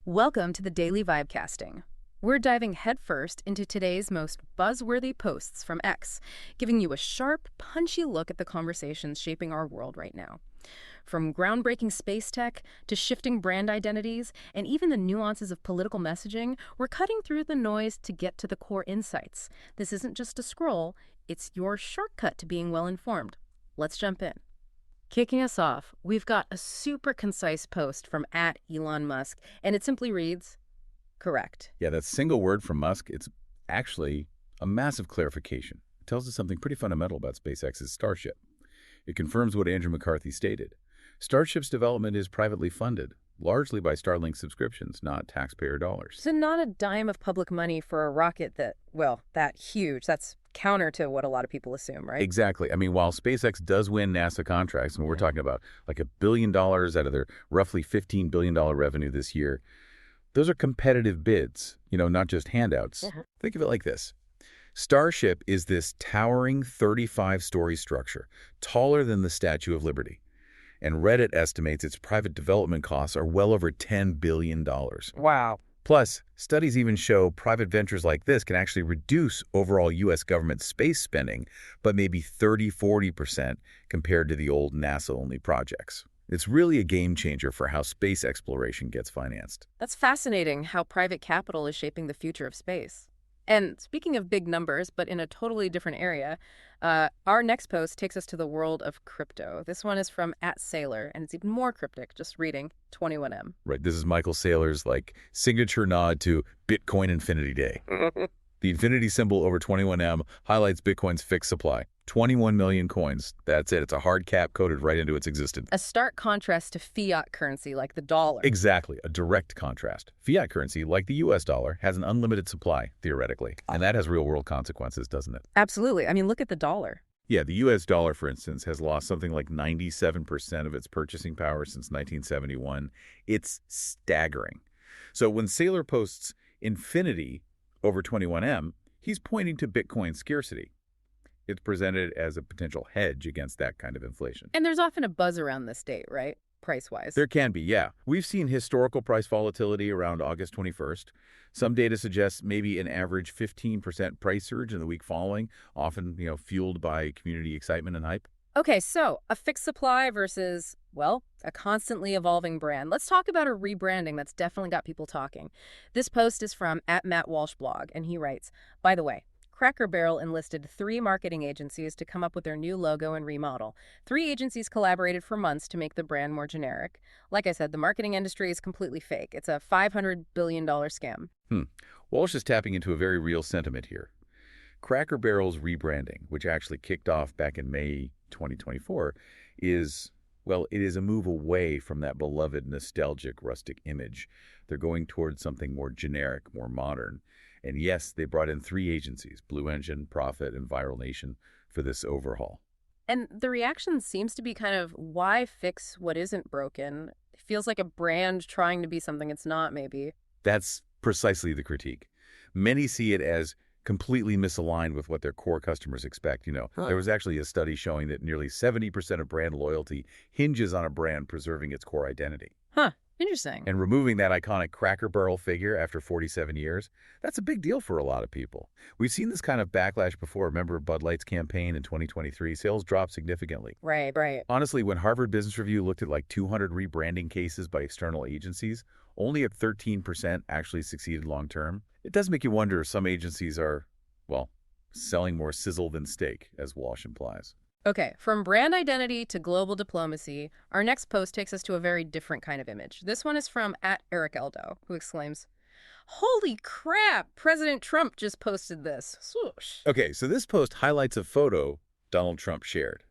Welcome to the Daily Vibecasting. We're diving headfirst into today's most buzzworthy posts from X, giving you a sharp, punchy look at the conversations shaping our world right now. From groundbreaking space tech to shifting brand identities and even the nuances of political messaging, we're cutting through the noise to get to the core insights. This isn't just a scroll, it's your shortcut to being well-informed. Let's jump in. Kicking us off, we've got a super concise post from @Elon Musk, and it simply reads, correct. Yeah, that single word from Musk, it's actually a massive clarification. It tells us something pretty fundamental about SpaceX's Starship. It confirms what Andrew McCarthy stated. Starship's development is privately funded, largely by Starlink subscriptions, not taxpayer dollars. So not a dime of public money for a rocket that huge. That's counter to what a lot of people assume, right? Exactly. I mean, while SpaceX does win NASA contracts, and we're talking about like $1 billion out of their roughly $15 billion revenue this year, those are competitive bids, not just handouts. Think of it like this. Starship is this towering 35-story structure, taller than the Statue of Liberty. And Reddit estimates its private development costs are well over $10 billion. Wow. Plus, studies even show private ventures like this can actually reduce overall U.S. government space spending, but maybe 30–40% compared to the old NASA-only projects. It's really a game changer for how space exploration gets financed. That's fascinating how private capital is shaping the future of space. And speaking of big numbers, but in a totally different area, our next post takes us to the world of crypto. This one is from @Saylor, and it's even more cryptic, just reading 21M. Right, this is Michael Saylor's signature nod to Bitcoin Infinity Day. The infinity symbol over 21M highlights Bitcoin's fixed supply. 21 million coins. That's it. It's a hard cap coded right into its existence. A stark contrast to fiat currency like the dollar. Exactly. A direct contrast. Fiat currency, like the U.S. dollar, has an unlimited supply, theoretically. And that has real-world consequences, doesn't it? Absolutely. I mean, look at the dollar. Yeah, the U.S. dollar, for instance, has lost something like 97% of its purchasing power since 1971. It's staggering. So when Saylor posts infinity over 21M, he's pointing to Bitcoin scarcity. It's presented as a potential hedge against that kind of inflation. And there's often a buzz around this date, right? Price-wise. There can be, yeah. We've seen historical price volatility around August 21st. Some data suggests maybe an average 15% price surge in the week following, often, fueled by community excitement and hype. Okay, so a fixed supply versus, a constantly evolving brand. Let's talk about a rebranding that's definitely got people talking. This post is from @MattWalshblog, and he writes, by the way, Cracker Barrel enlisted 3 marketing agencies to come up with their new logo and remodel. 3 agencies collaborated for months to make the brand more generic. Like I said, the marketing industry is completely fake. It's a $500 billion scam. Walsh is tapping into a very real sentiment here. Cracker Barrel's rebranding, which actually kicked off back in May 2024, is a move away from that beloved nostalgic rustic image. They're going towards something more generic, more modern. And yes, they brought in 3 agencies, Blue Engine, Profit, and Viral Nation, for this overhaul. And the reaction seems to be kind of, why fix what isn't broken? It feels like a brand trying to be something it's not, maybe. That's precisely the critique. Many see it as completely misaligned with what their core customers expect. There was actually a study showing that nearly 70% of brand loyalty hinges on a brand preserving its core identity. Interesting. And removing that iconic Cracker Barrel figure after 47 years, that's a big deal for a lot of people. We've seen this kind of backlash before. Remember Bud Light's campaign in 2023? Sales dropped significantly. Right. Honestly, when Harvard Business Review looked at 200 rebranding cases by external agencies, only 13% actually succeeded long-term. It does make you wonder if some agencies are, selling more sizzle than steak, as Walsh implies. Okay, from brand identity to global diplomacy, our next post takes us to a very different kind of image. This one is from @EricEldo, who exclaims, holy crap, President Trump just posted this. Swoosh. Okay, so this post highlights a photo Donald Trump shared.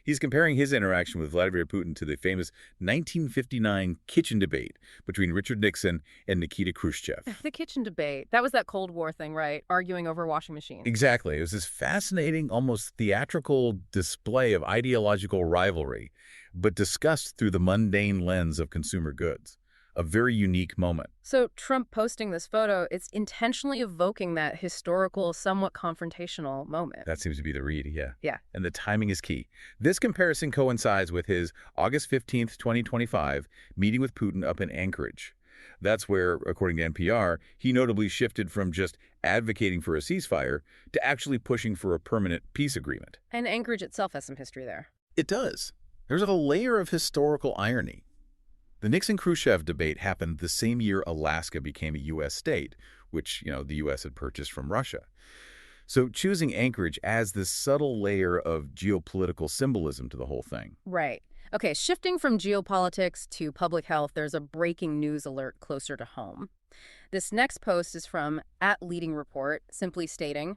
He's comparing his interaction with Vladimir Putin to the famous 1959 kitchen debate between Richard Nixon and Nikita Khrushchev. The kitchen debate. That was that Cold War thing, right? Arguing over washing machines. Exactly. It was this fascinating, almost theatrical display of ideological rivalry, but discussed through the mundane lens of consumer goods. A very unique moment. So Trump posting this photo, it's intentionally evoking that historical, somewhat confrontational moment. That seems to be the read, yeah. Yeah. And the timing is key. This comparison coincides with his August 15th, 2025 meeting with Putin up in Anchorage. That's where, according to NPR, he notably shifted from just advocating for a ceasefire to actually pushing for a permanent peace agreement. And Anchorage itself has some history there. It does. There's a layer of historical irony. The Nixon-Khrushchev debate happened the same year Alaska became a U.S. state, which, the U.S. had purchased from Russia. So choosing Anchorage adds this subtle layer of geopolitical symbolism to the whole thing. Right. Okay, shifting from geopolitics to public health, there's a breaking news alert closer to home. This next post is from @LeadingReport, simply stating,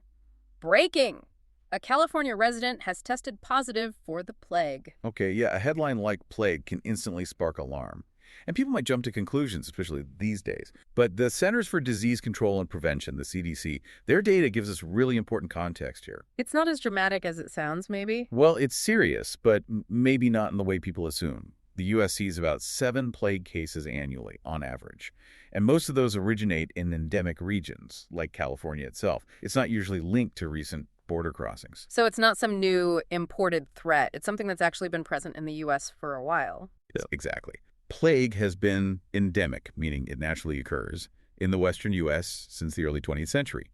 "Breaking! A California resident has tested positive for the plague." Okay, yeah, a headline like plague can instantly spark alarm. And people might jump to conclusions, especially these days. But the Centers for Disease Control and Prevention, the CDC, their data gives us really important context here. It's not as dramatic as it sounds, maybe? Well, it's serious, but maybe not in the way people assume. The U.S. sees about 7 plague cases annually, on average. And most of those originate in endemic regions, like California itself. It's not usually linked to recent border crossings. So it's not some new imported threat. It's something that's actually been present in the U.S. for a while. Yeah, exactly. Plague has been endemic, meaning it naturally occurs, in the western U.S. since the early 20th century.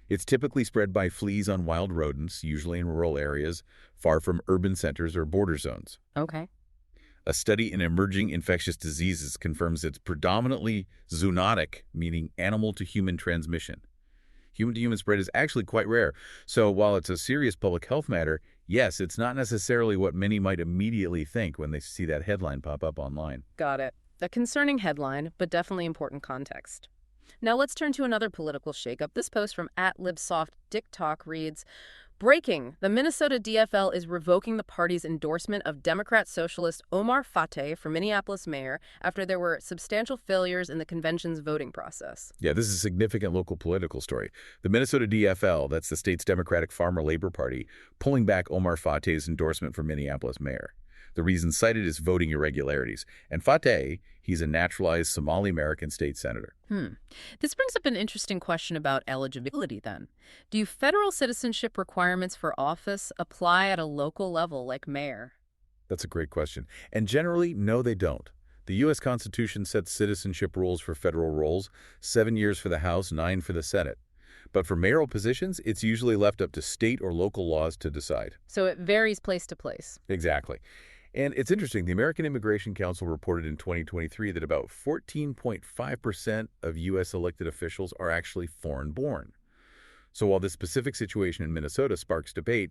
It's typically spread by fleas on wild rodents, usually in rural areas, far from urban centers or border zones. Okay. A study in emerging infectious diseases confirms it's predominantly zoonotic, meaning animal-to-human transmission. Human-to-human spread is actually quite rare. So while it's a serious public health matter, yes, it's not necessarily what many might immediately think when they see that headline pop up online. Got it. A concerning headline, but definitely important context. Now let's turn to another political shakeup. This post from @LibsoftDickTalk reads, "Breaking! The Minnesota DFL is revoking the party's endorsement of Democrat socialist Omar Fateh for Minneapolis mayor after there were substantial failures in the convention's voting process." Yeah, this is a significant local political story. The Minnesota DFL, that's the state's Democratic Farmer Labor Party, pulling back Omar Fateh's endorsement for Minneapolis mayor. The reason cited is voting irregularities. And Fateh, he's a naturalized Somali-American state senator. This brings up an interesting question about eligibility then. Do federal citizenship requirements for office apply at a local level like mayor? That's a great question. And generally, no, they don't. The U.S. Constitution sets citizenship rules for federal roles, 7 years for the House, 9 for the Senate. But for mayoral positions, it's usually left up to state or local laws to decide. So it varies place to place. Exactly. And it's interesting, the American Immigration Council reported in 2023 that about 14.5% of U.S. elected officials are actually foreign-born. So while this specific situation in Minnesota sparks debate,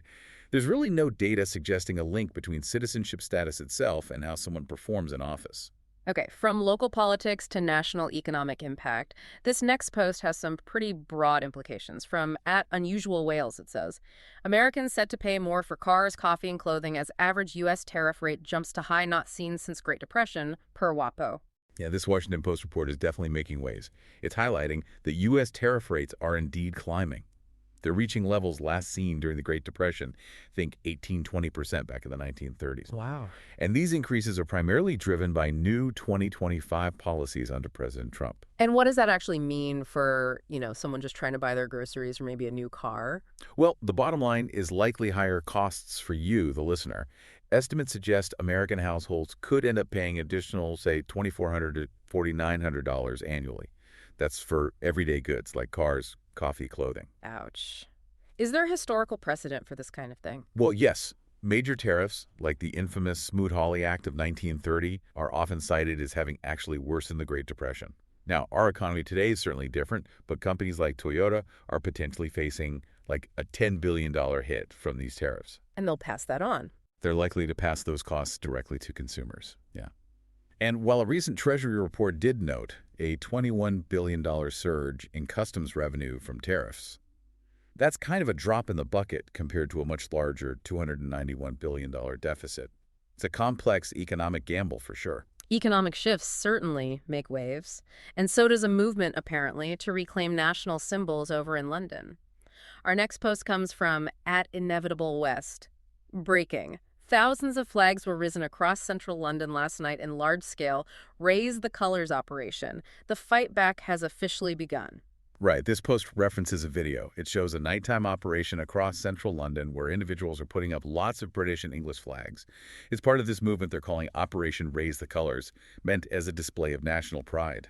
there's really no data suggesting a link between citizenship status itself and how someone performs in office. Okay, from local politics to national economic impact, this next post has some pretty broad implications. From @UnusualWhales, it says, "Americans set to pay more for cars, coffee, and clothing as average U.S. tariff rate jumps to high not seen since Great Depression, per WAPO." Yeah, this Washington Post report is definitely making waves. It's highlighting that U.S. tariff rates are indeed climbing. They're reaching levels last seen during the Great Depression, think 18–20% back in the 1930s. Wow. And these increases are primarily driven by new 2025 policies under President Trump. And what does that actually mean for, someone just trying to buy their groceries or maybe a new car? Well, the bottom line is likely higher costs for you, the listener. Estimates suggest American households could end up paying additional, say, $2,400 to $4,900 annually. That's for everyday goods like cars, coffee, clothing. Ouch. Is there a historical precedent for this kind of thing? Well, yes. Major tariffs, like the infamous Smoot-Hawley Act of 1930, are often cited as having actually worsened the Great Depression. Now, our economy today is certainly different, but companies like Toyota are potentially facing like a $10 billion hit from these tariffs. And they'll pass that on. They're likely to pass those costs directly to consumers. Yeah. And while a recent Treasury report did note a $21 billion surge in customs revenue from tariffs, that's kind of a drop in the bucket compared to a much larger $291 billion deficit. It's a complex economic gamble for sure. Economic shifts certainly make waves, and so does a movement, apparently, to reclaim national symbols over in London. Our next post comes from @InevitableWest. Breaking. Thousands of flags were risen across central London last night in large-scale Raise the Colours operation. The fight back has officially begun. Right. This post references a video. It shows a nighttime operation across central London where individuals are putting up lots of British and English flags. It's part of this movement they're calling Operation Raise the Colours, meant as a display of national pride.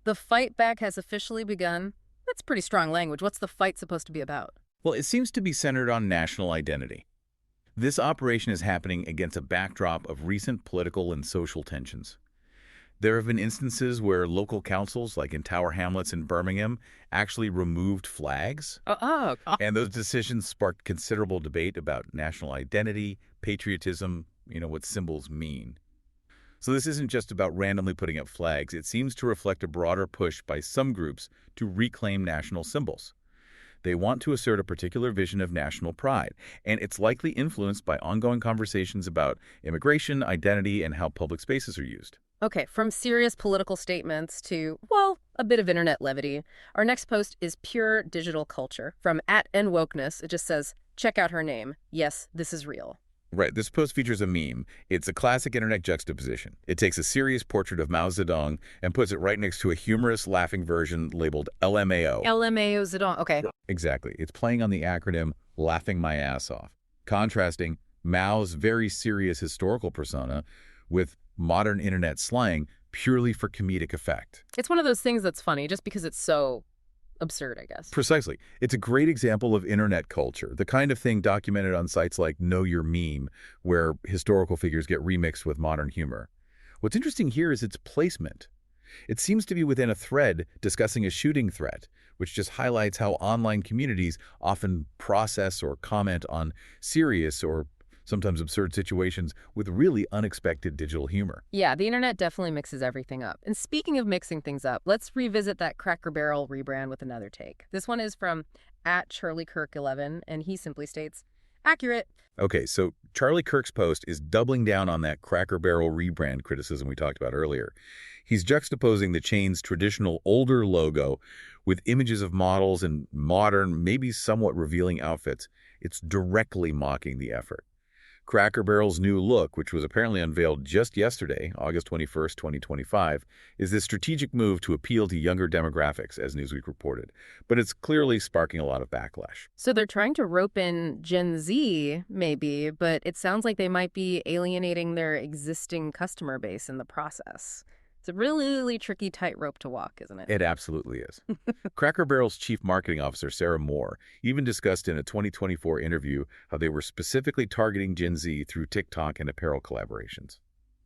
The fight back has officially begun. That's pretty strong language. What's the fight supposed to be about? Well, it seems to be centered on national identity. This operation is happening against a backdrop of recent political and social tensions. There have been instances where local councils, like in Tower Hamlets in Birmingham, actually removed flags. And those decisions sparked considerable debate about national identity, patriotism, what symbols mean. So this isn't just about randomly putting up flags. It seems to reflect a broader push by some groups to reclaim national symbols. They want to assert a particular vision of national pride, and it's likely influenced by ongoing conversations about immigration, identity, and how public spaces are used. Okay, from serious political statements to, well, a bit of internet levity. Our next post is pure digital culture. From @nwokeness, it just says, check out her name. Yes, this is real. Right, this post features a meme. It's a classic internet juxtaposition. It takes a serious portrait of Mao Zedong and puts it right next to a humorous, laughing version labeled LMAO. LMAO Zedong, okay. Exactly. It's playing on the acronym laughing my ass off, contrasting Mao's very serious historical persona with modern internet slang purely for comedic effect. It's one of those things that's funny just because it's so absurd, I guess. Precisely. It's a great example of internet culture, the kind of thing documented on sites like Know Your Meme, where historical figures get remixed with modern humor. What's interesting here is its placement. It seems to be within a thread discussing a shooting threat, which just highlights how online communities often process or comment on serious or sometimes absurd situations with really unexpected digital humor. Yeah, the internet definitely mixes everything up. And speaking of mixing things up, let's revisit that Cracker Barrel rebrand with another take. This one is from @CharlieKirk11, and he simply states, accurate. Okay, so Charlie Kirk's post is doubling down on that Cracker Barrel rebrand criticism we talked about earlier. He's juxtaposing the chain's traditional older logo with images of models in modern, maybe somewhat revealing outfits. It's directly mocking the effort. Cracker Barrel's new look, which was apparently unveiled just yesterday, August 21st, 2025, is this strategic move to appeal to younger demographics, as Newsweek reported. But it's clearly sparking a lot of backlash. So they're trying to rope in Gen Z, maybe, but it sounds like they might be alienating their existing customer base in the process. It's a really tricky tightrope to walk, isn't it? It absolutely is. Cracker Barrel's chief marketing officer, Sarah Moore, even discussed in a 2024 interview how they were specifically targeting Gen Z through TikTok and apparel collaborations.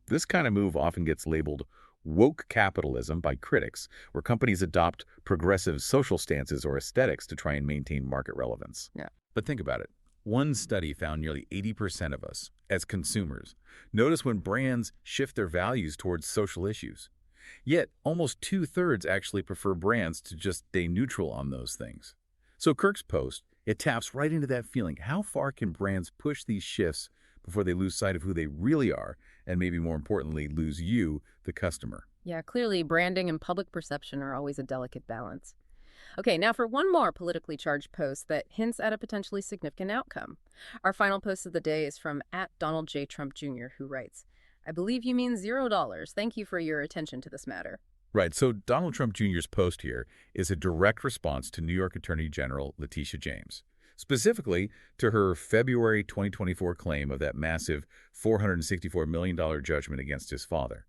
This kind of move often gets labeled woke capitalism by critics, where companies adopt progressive social stances or aesthetics to try and maintain market relevance. Yeah. But think about it. One study found nearly 80% of us, as consumers, notice when brands shift their values towards social issues. Yet, almost 2/3 actually prefer brands to just stay neutral on those things. So Kirk's post, it taps right into that feeling. How far can brands push these shifts before they lose sight of who they really are, and maybe more importantly, lose you, the customer? Yeah, clearly branding and public perception are always a delicate balance. Okay, now for one more politically charged post that hints at a potentially significant outcome. Our final post of the day is from @DonaldJ.Trump Jr., who writes, I believe you mean $0. Thank you for your attention to this matter. Right, so Donald Trump Jr.'s post here is a direct response to New York Attorney General Letitia James, specifically to her February 2024 claim of that massive $464 million judgment against his father.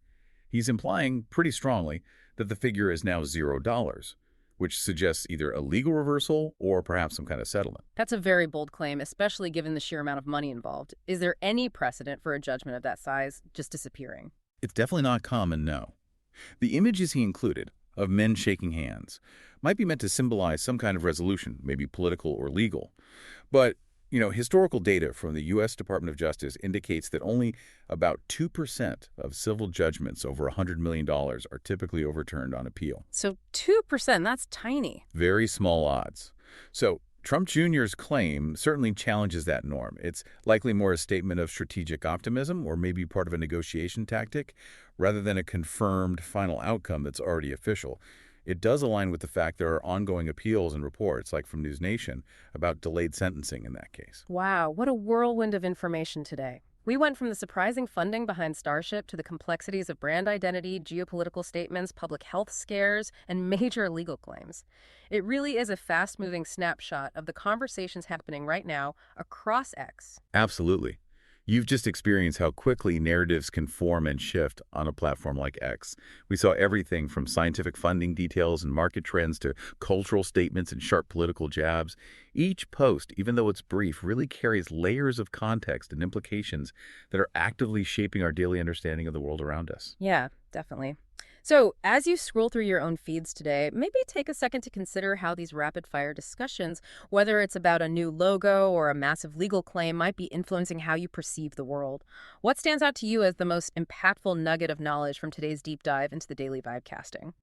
He's implying pretty strongly that the figure is now $0, which suggests either a legal reversal or perhaps some kind of settlement. That's a very bold claim, especially given the sheer amount of money involved. Is there any precedent for a judgment of that size just disappearing? It's definitely not common, no. The images he included, of men shaking hands, might be meant to symbolize some kind of resolution, maybe political or legal. But, historical data from the U.S. Department of Justice indicates that only about 2% of civil judgments over $100 million are typically overturned on appeal. So 2%, that's tiny. Very small odds. So Trump Jr.'s claim certainly challenges that norm. It's likely more a statement of strategic optimism or maybe part of a negotiation tactic rather than a confirmed final outcome that's already official. It does align with the fact there are ongoing appeals and reports, like from News Nation, about delayed sentencing in that case. Wow, what a whirlwind of information today. We went from the surprising funding behind Starship to the complexities of brand identity, geopolitical statements, public health scares, and major legal claims. It really is a fast-moving snapshot of the conversations happening right now across X. Absolutely. You've just experienced how quickly narratives can form and shift on a platform like X. We saw everything from scientific funding details and market trends to cultural statements and sharp political jabs. Each post, even though it's brief, really carries layers of context and implications that are actively shaping our daily understanding of the world around us. Yeah, definitely. So, as you scroll through your own feeds today, maybe take a second to consider how these rapid-fire discussions, whether it's about a new logo or a massive legal claim, might be influencing how you perceive the world. What stands out to you as the most impactful nugget of knowledge from today's deep dive into the daily vibecasting?